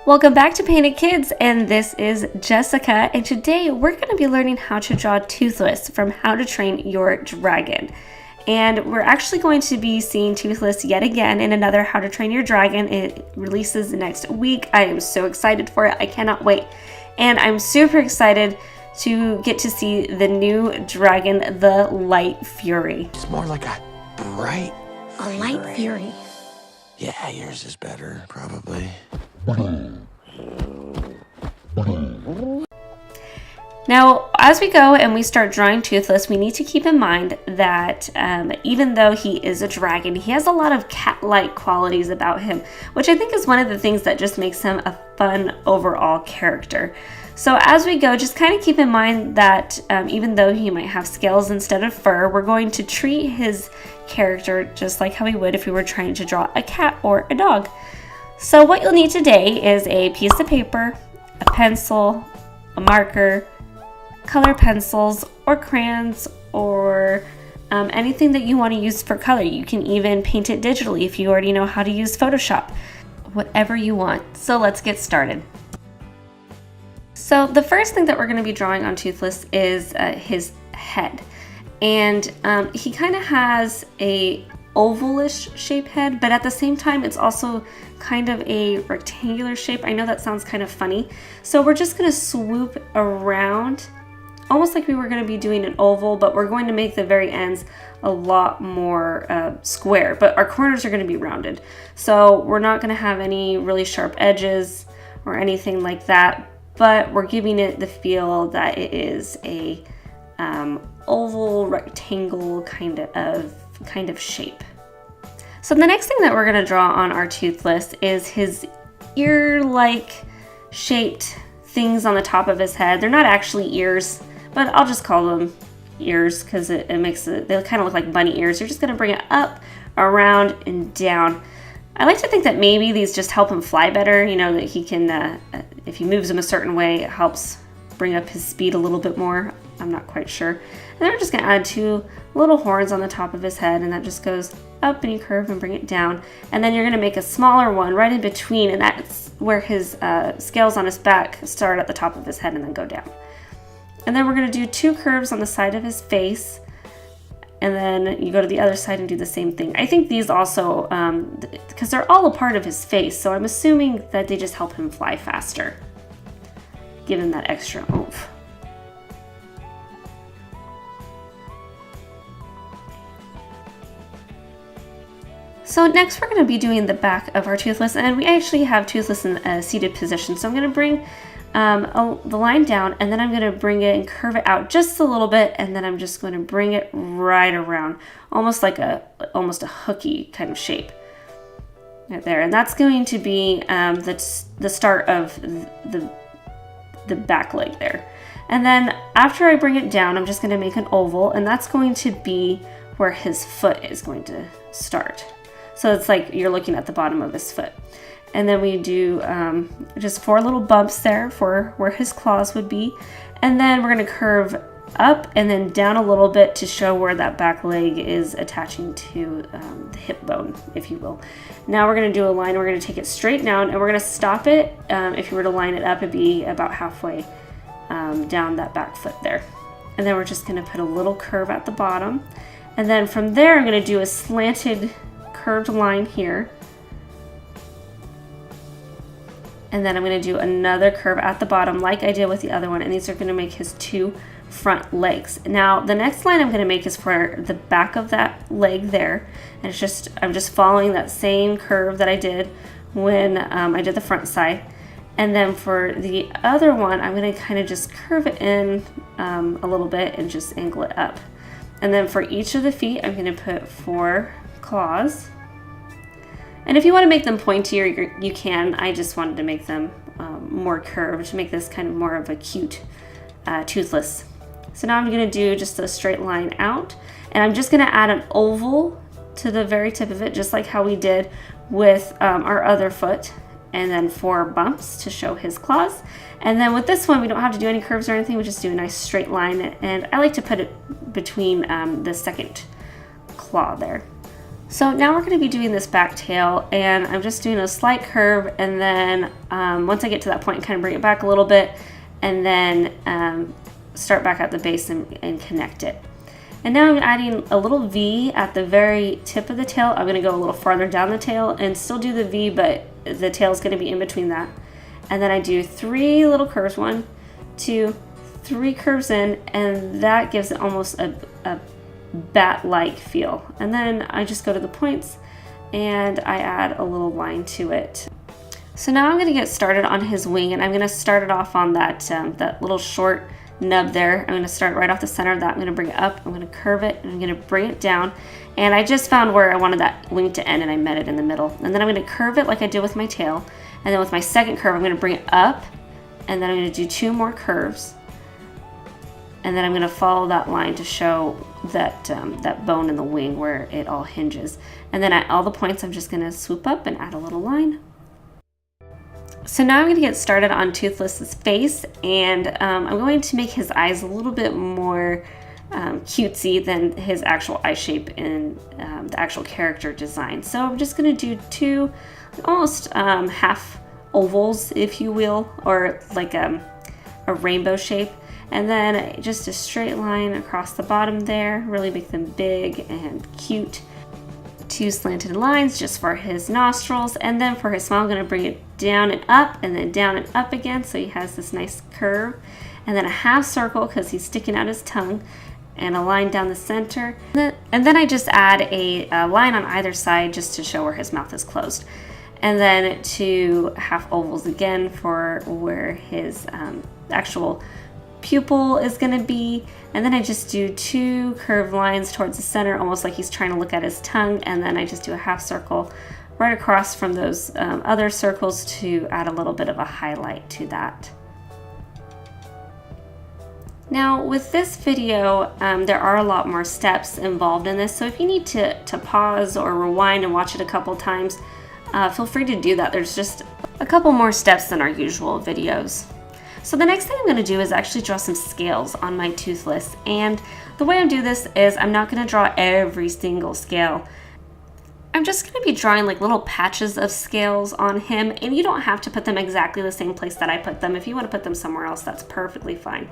Welcome back to Painted Kids, and this is Jessica, and today we're going to be learning how to draw Toothless from How to Train Your Dragon. And we're actually going to be seeing Toothless yet again in another How to Train Your Dragon. It releases next week. I am so excited for it. I cannot wait. And I'm super excited to get to see the new dragon, the Light Fury. It's more like a bright A light fury. Yeah, yours is better, probably. Now, as we go and we start drawing Toothless, we need to keep in mind that even though he is a dragon, he has a lot of cat-like qualities about him, which I think is one of the things that just makes him a fun overall character. So as we go, just kind of keep in mind that even though he might have scales instead of fur, we're going to treat his character just like how we would if we were trying to draw a cat or a dog. So what you'll need today is a piece of paper, a pencil, a marker, color pencils or crayons, or anything that you want to use for color. You can even paint it digitally if you already know how to use Photoshop. Whatever you want. So let's get started. So the first thing that we're going to be drawing on Toothless is his head. And he kind of has a ovalish shape head, but at the same time it's also kind of a rectangular shape. I know that sounds kind of funny. So we're just going to swoop around almost like we were going to be doing an oval, but we're going to make the very ends a lot more square, but our corners are going to be rounded. So we're not going to have any really sharp edges or anything like that, but we're giving it the feel that it is a oval rectangle kind of shape. So the next thing that we're going to draw on our Toothless is his ear-like shaped things on the top of his head. They're not actually ears, but I'll just call them ears because it makes it, they kind of look like bunny ears. You're just going to bring it up, around, and down. I like to think that maybe these just help him fly better, you know, that he can, if he moves them a certain way, it helps bring up his speed a little bit more. I'm not quite sure. And then we're just going to add 2 little horns on the top of his head, and that just goes up and you curve and bring it down. And then you're going to make a smaller one right in between, and that's where his scales on his back start at the top of his head and then go down. And then we're going to do 2 curves on the side of his face, and then you go to the other side and do the same thing. I think these also, because they're all a part of his face, so I'm assuming that they just help him fly faster, give him that extra oomph. So next we're going to be doing the back of our Toothless, and we actually have Toothless in a seated position. So I'm going to bring the line down, and then I'm going to bring it and curve it out just a little bit, and then I'm just going to bring it right around, almost like almost a hooky kind of shape right there. And that's going to be the start of the back leg there. And then after I bring it down, I'm just going to make an oval, and that's going to be where his foot is going to start. So it's like you're looking at the bottom of his foot. And then we do just 4 little bumps there for where his claws would be. And then we're going to curve up and then down a little bit to show where that back leg is attaching to the hip bone, if you will. Now we're going to do a line. We're going to take it straight down, and we're going to stop it. If you were to line it up, it'd be about halfway down that back foot there. And then we're just going to put a little curve at the bottom. And then from there, I'm going to do a slanted curved line here. And then I'm going to do another curve at the bottom like I did with the other one. And these are going to make his 2 front legs. Now the next line I'm going to make is for the back of that leg there. And it's just, I'm just following that same curve that I did when I did the front side. And then for the other one, I'm going to kind of just curve it in a little bit and just angle it up. And then for each of the feet, I'm going to put 4 claws. And if you want to make them pointier, you can. I just wanted to make them more curved to make this kind of more of a cute Toothless. So now I'm going to do just a straight line out, and I'm just going to add an oval to the very tip of it, just like how we did with our other foot, and then 4 bumps to show his claws. And then with this one, we don't have to do any curves or anything. We just do a nice straight line, and I like to put it between the second claw there. So now we're going to be doing this back tail, and I'm just doing a slight curve, and then once I get to that point, kind of bring it back a little bit, and then start back at the base and connect it. And now I'm adding a little V at the very tip of the tail. I'm going to go a little farther down the tail and still do the V, but the tail is going to be in between that. And then I do 3 little curves, 1, 2, 3 curves in, and that gives it almost a bat-like feel. And then I just go to the points and I add a little line to it. So now I'm going to get started on his wing, and I'm going to start it off on that that little short nub there. I'm going to start right off the center of that. I'm going to bring it up, I'm going to curve it, and I'm going to bring it down. And I just found where I wanted that wing to end, and I met it in the middle. And then I'm going to curve it like I did with my tail. And then with my second curve, I'm going to bring it up, and then I'm going to do 2 more curves. And then I'm going to follow that line to show that that bone in the wing where it all hinges. And then at all the points, I'm just going to swoop up and add a little line. So now I'm going to get started on Toothless's face, and I'm going to make his eyes a little bit more cutesy than his actual eye shape in the actual character design. So I'm just going to do 2 almost half ovals, if you will, or like a rainbow shape. And then just a straight line across the bottom there, really make them big and cute. 2 slanted lines just for his nostrils, and then for his smile I'm going to bring it down and up, and then down and up again, so he has this nice curve. And then a half circle because he's sticking out his tongue, and a line down the center. And then I just add a line on either side just to show where his mouth is closed. And then 2 half ovals again for where his actual pupil is going to be. And then I just do 2 curved lines towards the center, almost like he's trying to look at his tongue. And then I just do a half circle right across from those other circles to add a little bit of a highlight to that. Now with this video, there are a lot more steps involved in this, so if you need to pause or rewind and watch it a couple times, feel free to do that. There's just a couple more steps than our usual videos. So the next thing I'm going to do is actually draw some scales on my Toothless, and the way I do this is I'm not going to draw every single scale. I'm just going to be drawing like little patches of scales on him, and you don't have to put them exactly the same place that I put them. If you want to put them somewhere else, that's perfectly fine.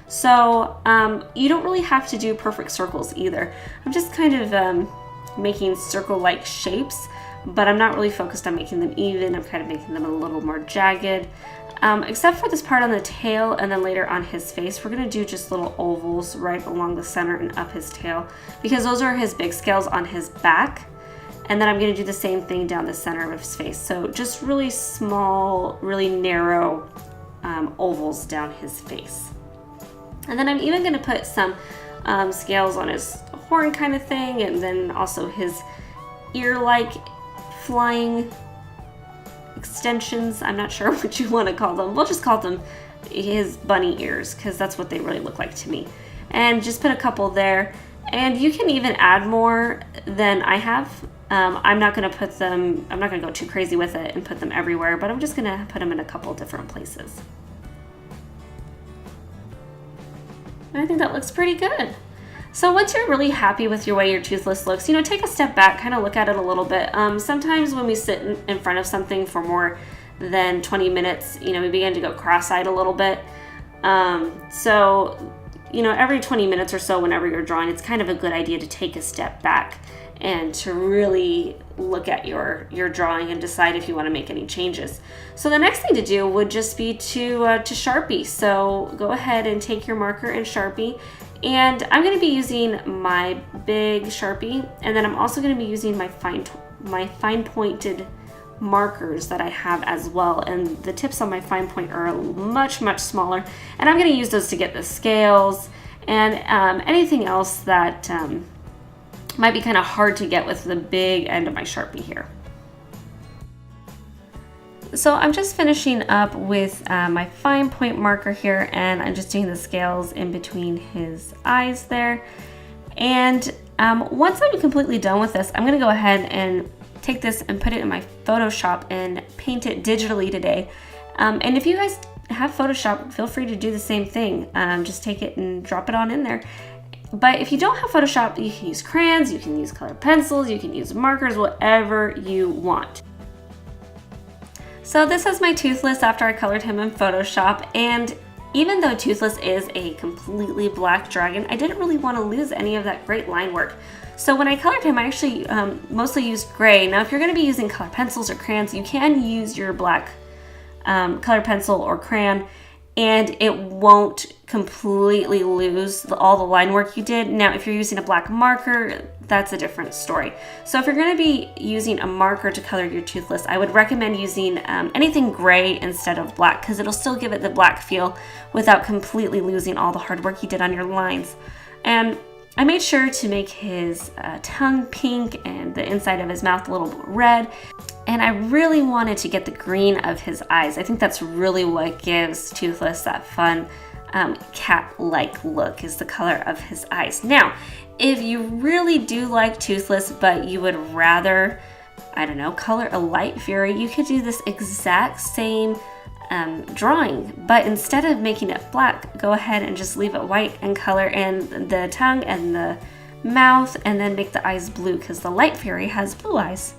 So you don't really have to do perfect circles either. I'm just kind of making circle-like shapes, but I'm not really focused on making them even. I'm kind of making them a little more jagged. Except for this part on the tail, and then later on his face, we're going to do just little ovals right along the center and up his tail, because those are his big scales on his back. And then I'm going to do the same thing down the center of his face. So just really small, really narrow ovals down his face. And then I'm even going to put some scales on his horn kind of thing, and then also his ear-like flying extensions. I'm not sure what you want to call them. We'll just call them his bunny ears, because that's what they really look like to me. And just put a couple there. And you can even add more than I have. I'm not going to go too crazy with it and put them everywhere, but I'm just going to put them in a couple different places. And I think that looks pretty good. So once you're really happy with your way your Toothless looks, take a step back, kind of look at it a little bit. Sometimes when we sit in front of something for more than 20 minutes, we begin to go cross-eyed a little bit. So every 20 minutes or so, whenever you're drawing, it's kind of a good idea to take a step back and to really look at your drawing and decide if you want to make any changes. So the next thing to do would just be to Sharpie. So go ahead and take your marker and Sharpie. And I'm going to be using my big Sharpie, and then I'm also going to be using my fine pointed markers that I have as well. And the tips on my fine point are much, much smaller. And I'm going to use those to get the scales and anything else that might be kind of hard to get with the big end of my Sharpie here. So I'm just finishing up with my fine point marker here, and I'm just doing the scales in between his eyes there. And once I'm completely done with this, I'm going to go ahead and take this and put it in my Photoshop and paint it digitally today. And if you guys have Photoshop, feel free to do the same thing. Just take it and drop it on in there. But if you don't have Photoshop, you can use crayons, you can use colored pencils, you can use markers, whatever you want. So this is my Toothless after I colored him in Photoshop, and even though Toothless is a completely black dragon, I didn't really want to lose any of that great line work. So when I colored him, I actually mostly used gray. Now if you're going to be using colored pencils or crayons, you can use your black colored pencil or crayon, and it won't completely lose all the line work you did. Now if you're using a black marker, that's a different story. So if you're going to be using a marker to color your Toothless, I would recommend using anything gray instead of black, because it'll still give it the black feel without completely losing all the hard work you did on your lines. And I made sure to make his tongue pink and the inside of his mouth a little bit red. And I really wanted to get the green of his eyes. I think that's really what gives Toothless that fun cat-like look, is the color of his eyes. Now, if you really do like Toothless, but you would rather, I don't know, color a light fury, you could do this exact same drawing, but instead of making it black, go ahead and just leave it white and color in the tongue and the mouth, and then make the eyes blue, because the light fury has blue eyes.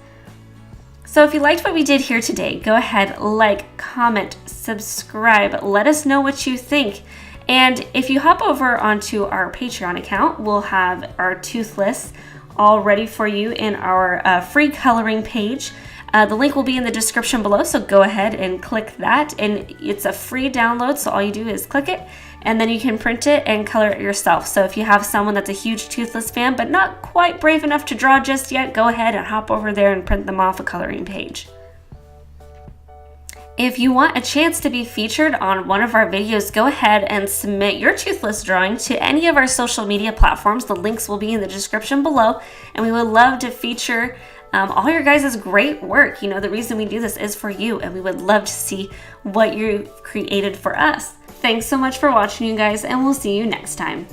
So if you liked what we did here today, go ahead, like, comment, subscribe, let us know what you think. And if you hop over onto our Patreon account, we'll have our Toothless all ready for you in our free coloring page. The link will be in the description below, so go ahead and click that. And it's a free download, so all you do is click it, and then you can print it and color it yourself. So if you have someone that's a huge Toothless fan, but not quite brave enough to draw just yet, go ahead and hop over there and print them off a coloring page. If you want a chance to be featured on one of our videos, go ahead and submit your Toothless drawing to any of our social media platforms. The links will be in the description below, and we would love to feature all your guys' great work. You know, the reason we do this is for you, and we would love to see what you've created for us. Thanks so much for watching, you guys, and we'll see you next time.